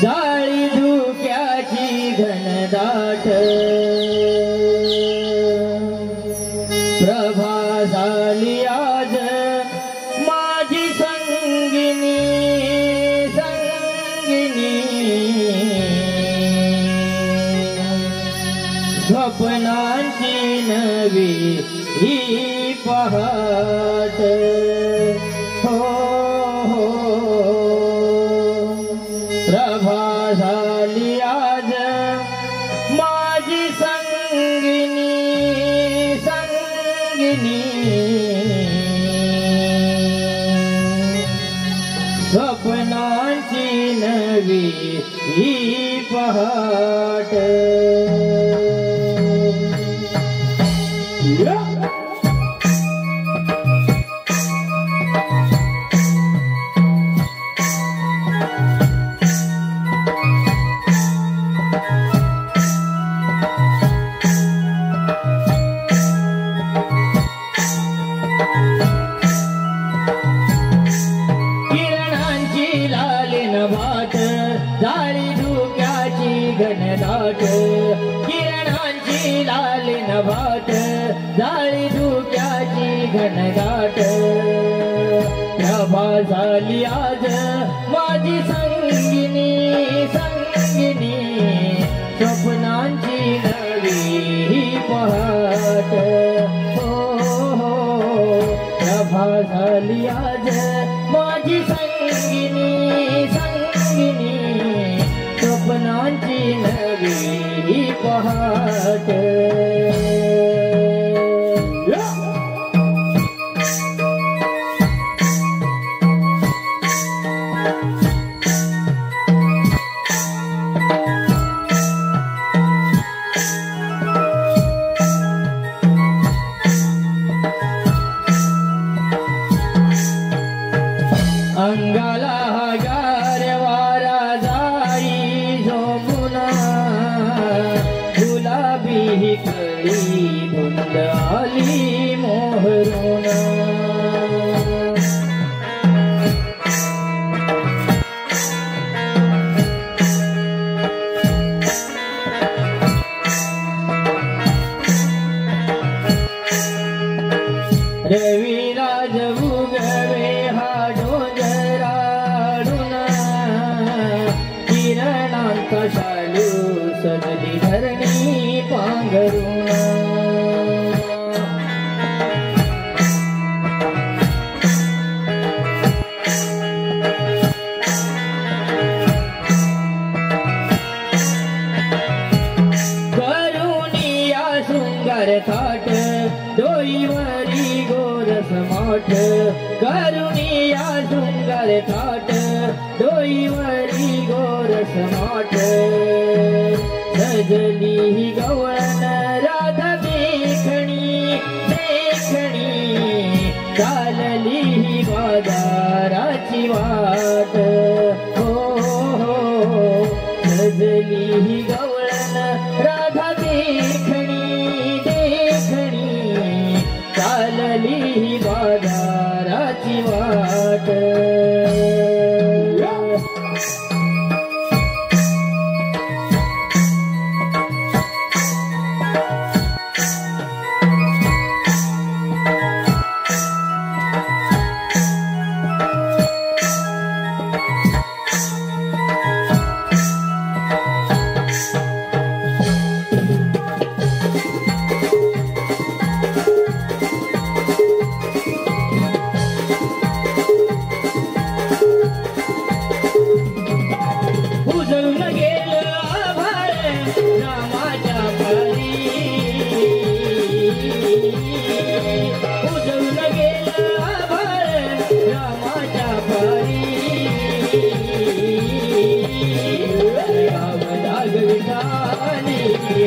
जाळी धुक्याची घनदाट प्रभा झाली आज माझी संगिनी संगिनी स्वप्नांची नवी ही पहाट हो हो प्रभा झाली आज माझी संगिनी संगिनी स्वप्नांची नवी ही पहाट जाळी धुक्याची घनदाट किरणांची लाल नभाट जाळी धुक्याची घनदाट प्रभा झाली आज माझी संगिनी संगिनी स्वप्नांची नवी ही पहाट हो हो प्रभा झाली आज माझी संगिनी संगिनी स्वप्नांची नवी ही पहाट अंगाला गार वारा जाई झोंबुना गुलाबी ही कळी धुंद आली मोहरून रविराज उगवे हा डोंगराडून किरणांचा शालू सजली धरणी पांघरून करुणिया शृंगार थाट डोईवरी गोरस माठ करुणिया शृंगार थाट डोईवरी गोरस माठ सजली ही गवळण राधा देखणी देखणी चालली ही बाजाराची वाट हो हो सजली ही गवळण राधा देखणी देखणी चालली ही बाजाराची वाट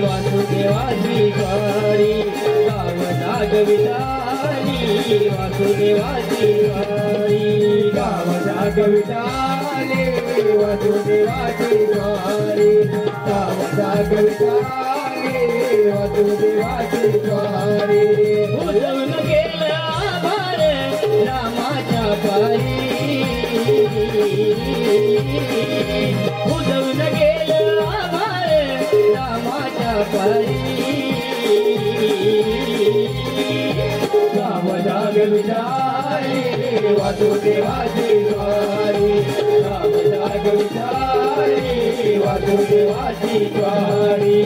वासुदेवाची स्वारी गाव नागविटाली वासुदेवाची स्वारी गाव नागविटाली वासुदेवाची स्वारी गाव नागविटाली वासुदेवाची स्वारी उजवून गेलं आभार रामाच्या पारी उजवून गेलं आभाळ रामाच्या पायी गाव जागविचारी वासुदेवाची ज्वारी गाव जागविचारी वासुदेवाची ज्वारी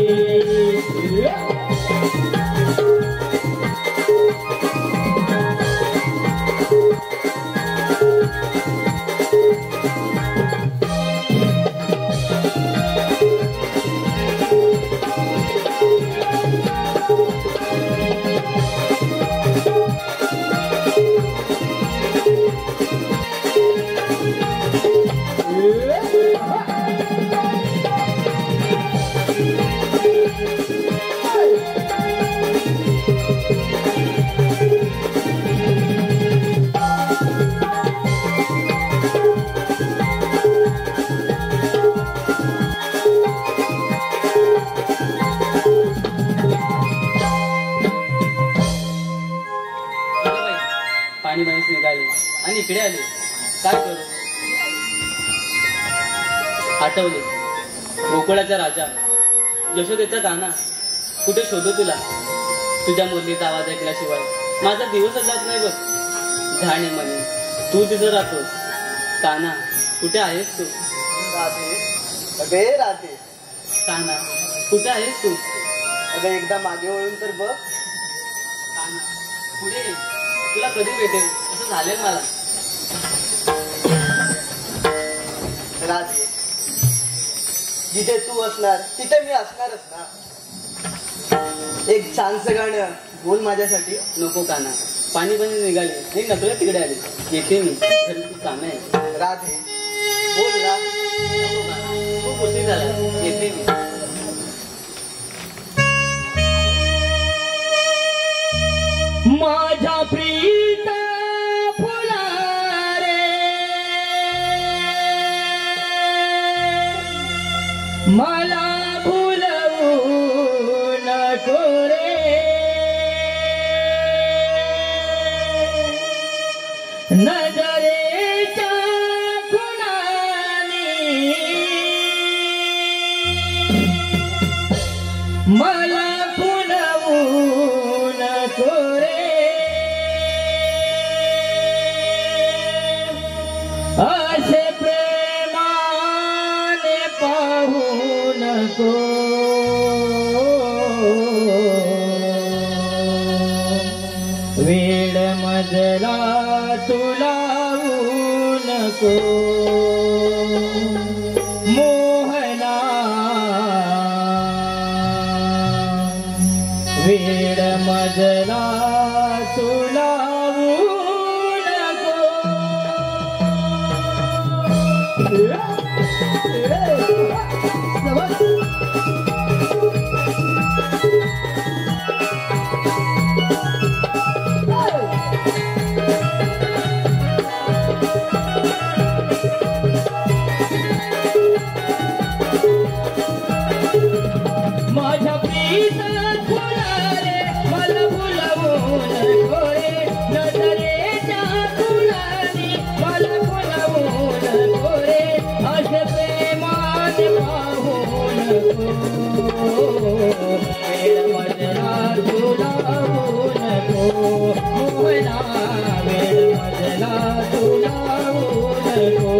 पाणी बनीस निघाले आणि इकडे आले. काय करू? आठवले गोकुळाचा राजा यशोदेचा काना. कुठे शोधू तुला? तुझ्या मुरलीचा आवाज ऐकल्याशिवाय माझा दिवसच जात नाही बघ. झाणे म्हणे तू तिथं राहतोस. काना कुठे आहेस तू? राधे अगे राधे काना कुठे आहेस तू? अगं एकदा मागे वळून तर बघ. काना पुढे ये. तुला कधी भेटेल असं झालेल मला. राधे जिथे तू असणार तिथे मी असणारच ना. एक छानसं गाणं बोल माझ्यासाठी. नको काना, पाणी पण निघाले. हे नकळत तिकडे आले. येते मी, घरी तू काम आहे. राधे बोल ना. नको काना, खूप उशीर झाला. येते मी. माझ्या प्रीत फुला रे मला भुलवू नको रे. नजरेच्या खुणानी मला भुलवू नको रे. असे प्रेमाने पाहू नको. वेळ मजला तुला नको. मोहना वेळ मजला तुला माझ्या प्रीत फुला रे मला भुलवू नको रे. नजरेच्या खुणानी मला भुलवू नको रे. असे प्रेमाने पाहू नको. वेळ मजला तुला नको. मोहना वेळ मजला तुला नको.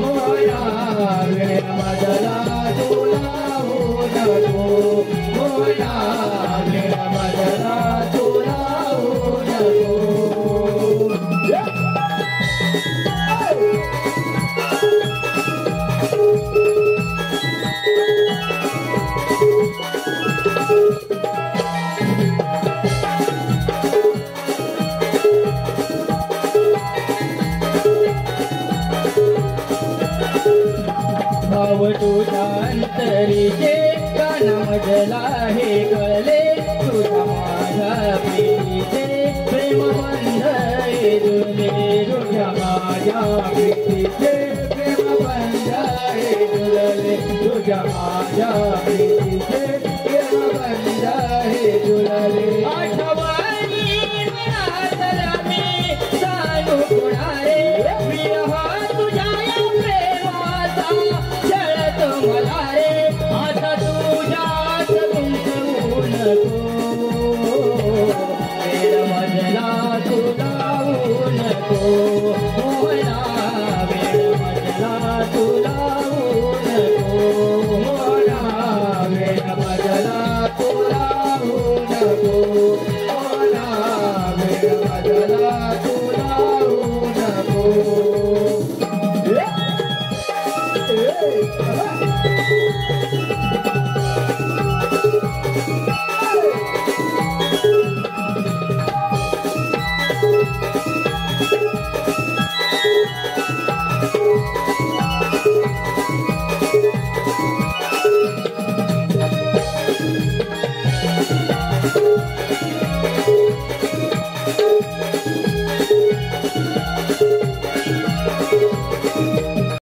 मोहना वेळ मजला तुला नको. मोहना वेळ मजला तुला नको. भाव तुझ्या अंतरीचे काना मजला हे कळले. तुझ्या माझ्या प्रीतीचे प्रेमबंध हे जुळले. तुझ्या माझ्या प्रीतीचे प्रेमबंध हे जुळले. तुझ्या माझ्या